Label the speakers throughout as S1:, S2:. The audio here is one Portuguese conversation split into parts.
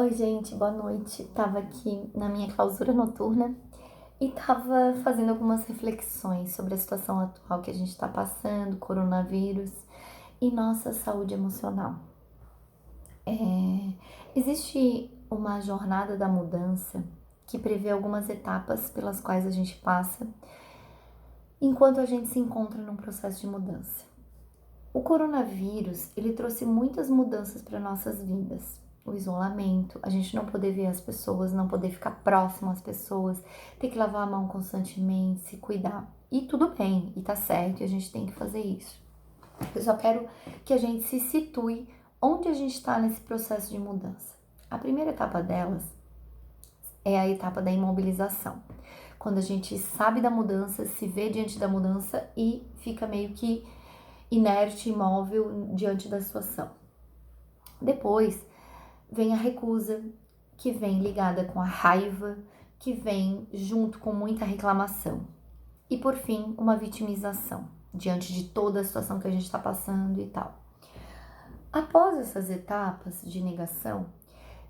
S1: Oi, gente, boa noite. Tava aqui na minha clausura noturna e tava fazendo algumas reflexões sobre a situação atual que a gente tá passando, coronavírus e nossa saúde emocional. Existe uma jornada da mudança que prevê algumas etapas pelas quais a gente passa enquanto a gente se encontra num processo de mudança. O coronavírus, ele trouxe muitas mudanças para nossas vidas. O isolamento, a gente não poder ver as pessoas, não poder ficar próximo às pessoas, ter que lavar a mão constantemente, se cuidar. E tudo bem, e tá certo, e a gente tem que fazer isso. Eu só quero que a gente se situe onde a gente está nesse processo de mudança. A primeira etapa delas é a etapa da imobilização. Quando a gente sabe da mudança, se vê diante da mudança e fica meio que inerte, imóvel diante da situação. Depois vem a recusa, que vem ligada com a raiva, que vem junto com muita reclamação. E por fim, uma vitimização, diante de toda a situação que a gente está passando e tal. Após essas etapas de negação,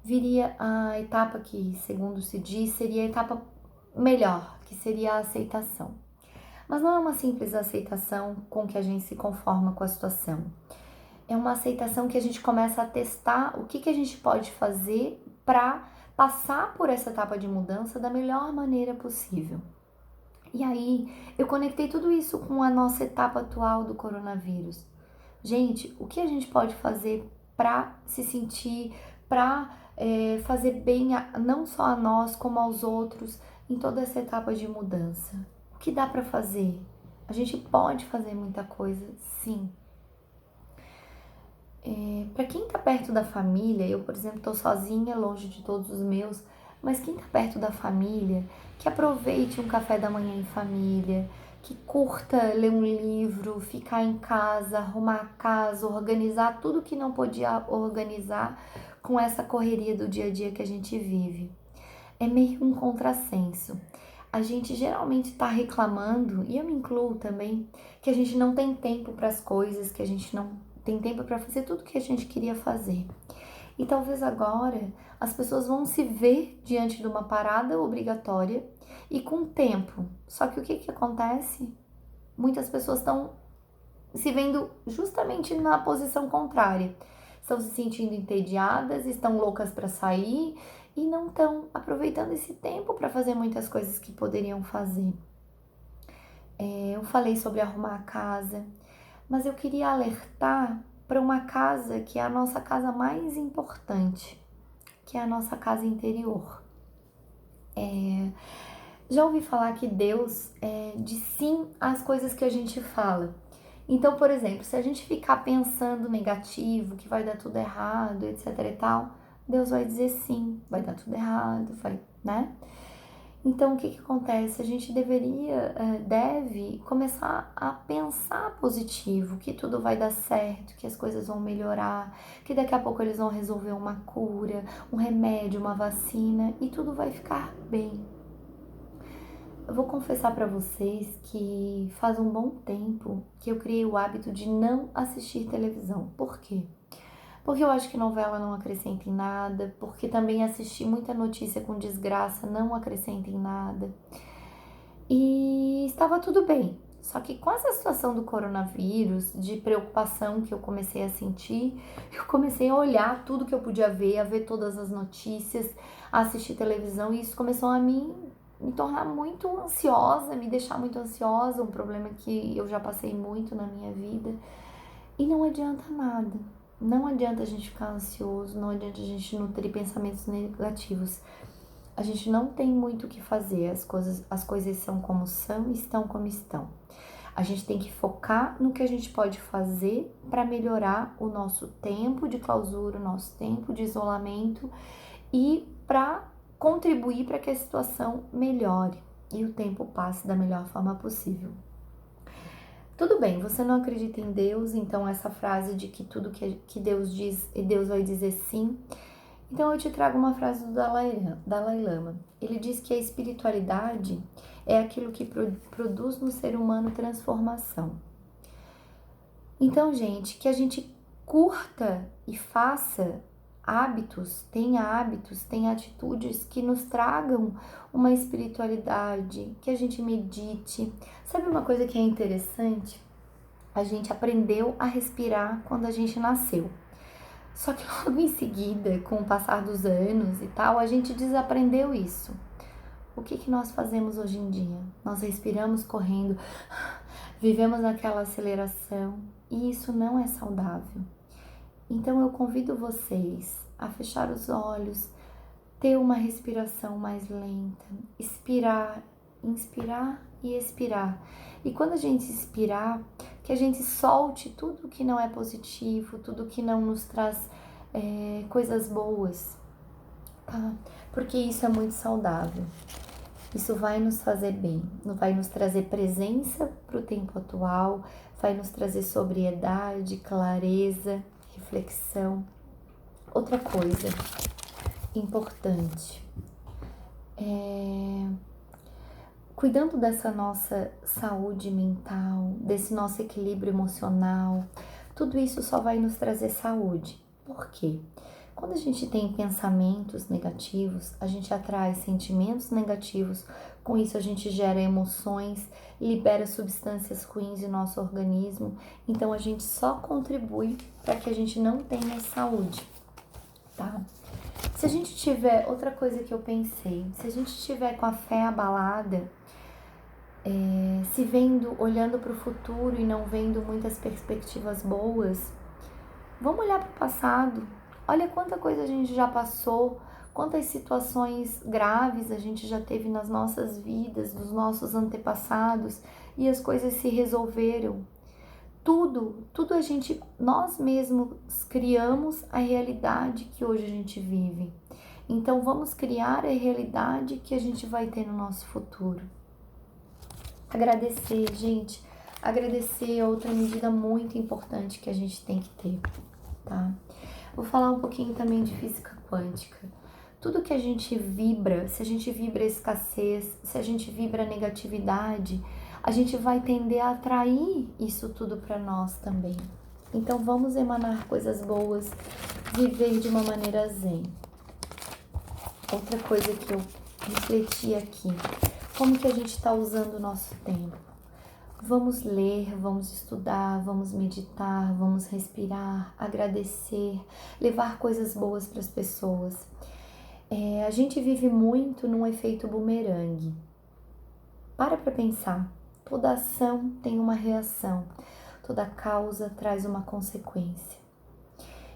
S1: viria a etapa que, segundo se diz, seria a etapa melhor, que seria a aceitação. Mas não é uma simples aceitação com que a gente se conforma com a situação. É uma aceitação que a gente começa a testar o que a gente pode fazer para passar por essa etapa de mudança da melhor maneira possível. E aí, eu conectei tudo isso com a nossa etapa atual do coronavírus. Gente, o que a gente pode fazer para se sentir, para fazer bem não só a nós, como aos outros em toda essa etapa de mudança? O que dá para fazer? A gente pode fazer muita coisa, sim. Para quem tá perto da família, eu, por exemplo, tô sozinha, longe de todos os meus, mas quem tá perto da família, que aproveite um café da manhã em família, que curta ler um livro, ficar em casa, arrumar a casa, organizar tudo que não podia organizar com essa correria do dia a dia que a gente vive. É meio um contrassenso. A gente geralmente tá reclamando, e eu me incluo também, que a gente não tem tempo para as coisas, que a gente não tem tempo para fazer tudo que a gente queria fazer. E talvez agora as pessoas vão se ver diante de uma parada obrigatória e com tempo. Só que o que acontece? Muitas pessoas estão se vendo justamente na posição contrária. Estão se sentindo entediadas, estão loucas para sair e não estão aproveitando esse tempo para fazer muitas coisas que poderiam fazer. Eu falei sobre arrumar a casa, mas eu queria alertar para uma casa que é a nossa casa mais importante, que é a nossa casa interior. Já ouvi falar que Deus diz sim às coisas que a gente fala. Então, por exemplo, se a gente ficar pensando negativo, que vai dar tudo errado, etc e tal, Deus vai dizer sim, vai dar tudo errado, vai, né? Então, o que acontece? A gente deve começar a pensar positivo, que tudo vai dar certo, que as coisas vão melhorar, que daqui a pouco eles vão resolver uma cura, um remédio, uma vacina e tudo vai ficar bem. Eu vou confessar para vocês que faz um bom tempo que eu criei o hábito de não assistir televisão. Por quê? Porque eu acho que novela não acrescenta em nada, porque também assistir muita notícia com desgraça não acrescenta em nada. E estava tudo bem. Só que com essa situação do coronavírus, de preocupação que eu comecei a sentir, eu comecei a olhar tudo que eu podia ver, a ver todas as notícias, a assistir televisão, e isso começou a me tornar muito ansiosa, me deixar muito ansiosa, um problema que eu já passei muito na minha vida. E não adianta nada. Não adianta a gente ficar ansioso, não adianta a gente nutrir pensamentos negativos. A gente não tem muito o que fazer, as coisas são como são e estão como estão. A gente tem que focar no que a gente pode fazer para melhorar o nosso tempo de clausura, o nosso tempo de isolamento e para contribuir para que a situação melhore e o tempo passe da melhor forma possível. Tudo bem, você não acredita em Deus, então essa frase de que tudo que Deus diz e Deus vai dizer sim. Então eu te trago uma frase do Dalai Lama. Ele diz que a espiritualidade é aquilo que produz no ser humano transformação. Então, gente, que a gente curta e faça tenha hábitos, tenha atitudes que nos tragam uma espiritualidade, que a gente medite. Sabe uma coisa que é interessante? A gente aprendeu a respirar quando a gente nasceu. Só que logo em seguida, com o passar dos anos e tal, a gente desaprendeu isso. O que nós fazemos hoje em dia? Nós respiramos correndo, vivemos naquela aceleração e isso não é saudável. Então eu convido vocês a fechar os olhos, ter uma respiração mais lenta, inspirar e expirar. E quando a gente expirar, que a gente solte tudo que não é positivo, tudo que não nos traz coisas boas, tá? Porque isso é muito saudável. Isso vai nos fazer bem, vai nos trazer presença para o tempo atual, vai nos trazer sobriedade, clareza, reflexão. Outra coisa importante, cuidando dessa nossa saúde mental, desse nosso equilíbrio emocional, tudo isso só vai nos trazer saúde. Por quê? Quando a gente tem pensamentos negativos, a gente atrai sentimentos negativos, com isso a gente gera emoções, libera substâncias ruins em nosso organismo, então a gente só contribui para que a gente não tenha saúde, tá? Se a gente tiver, outra coisa que eu pensei, se a gente tiver com a fé abalada, se vendo, olhando para o futuro e não vendo muitas perspectivas boas, vamos olhar para o passado. Olha quanta coisa a gente já passou, quantas situações graves a gente já teve nas nossas vidas, dos nossos antepassados, e as coisas se resolveram. Tudo nós mesmos criamos a realidade que hoje a gente vive. Então vamos criar a realidade que a gente vai ter no nosso futuro. Agradecer, gente. Agradecer é outra medida muito importante que a gente tem que ter, tá? Vou falar um pouquinho também de física quântica. Tudo que a gente vibra, se a gente vibra escassez, se a gente vibra negatividade, a gente vai tender a atrair isso tudo para nós também. Então vamos emanar coisas boas, viver de uma maneira zen. Outra coisa que eu refleti aqui, como que a gente está usando o nosso tempo? Vamos ler, vamos estudar, vamos meditar, vamos respirar, agradecer, levar coisas boas para as pessoas. A gente vive muito num efeito bumerangue. Para pensar, toda ação tem uma reação, toda causa traz uma consequência.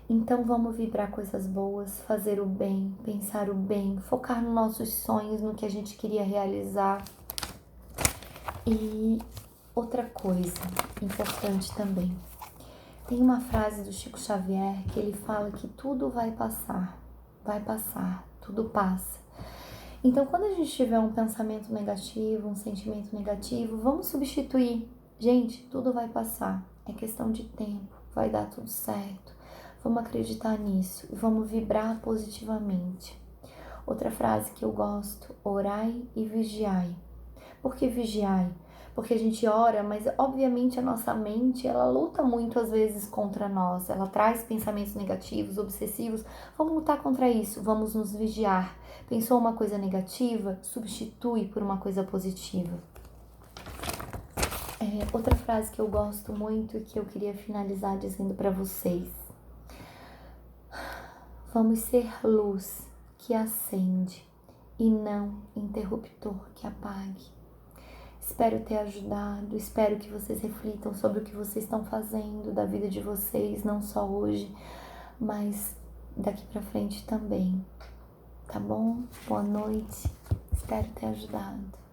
S1: Então vamos vibrar coisas boas, fazer o bem, pensar o bem, focar nos nossos sonhos, no que a gente queria realizar. E outra coisa importante também, tem uma frase do Chico Xavier que ele fala que tudo vai passar, tudo passa. Então quando a gente tiver um pensamento negativo, um sentimento negativo, vamos substituir. Gente, tudo vai passar, é questão de tempo, vai dar tudo certo. Vamos acreditar nisso e vamos vibrar positivamente. Outra frase que eu gosto, orai e vigiai. Por que vigiai? Porque a gente ora, mas obviamente a nossa mente, ela luta muito às vezes contra nós, ela traz pensamentos negativos, obsessivos. Vamos lutar contra isso, vamos nos vigiar. Pensou uma coisa negativa? Substitui por uma coisa positiva. Outra frase que eu gosto muito e que eu queria finalizar dizendo para vocês. Vamos ser luz que acende e não interruptor que apague. Espero ter ajudado, espero que vocês reflitam sobre o que vocês estão fazendo da vida de vocês, não só hoje, mas daqui pra frente também, tá bom? Boa noite, espero ter ajudado.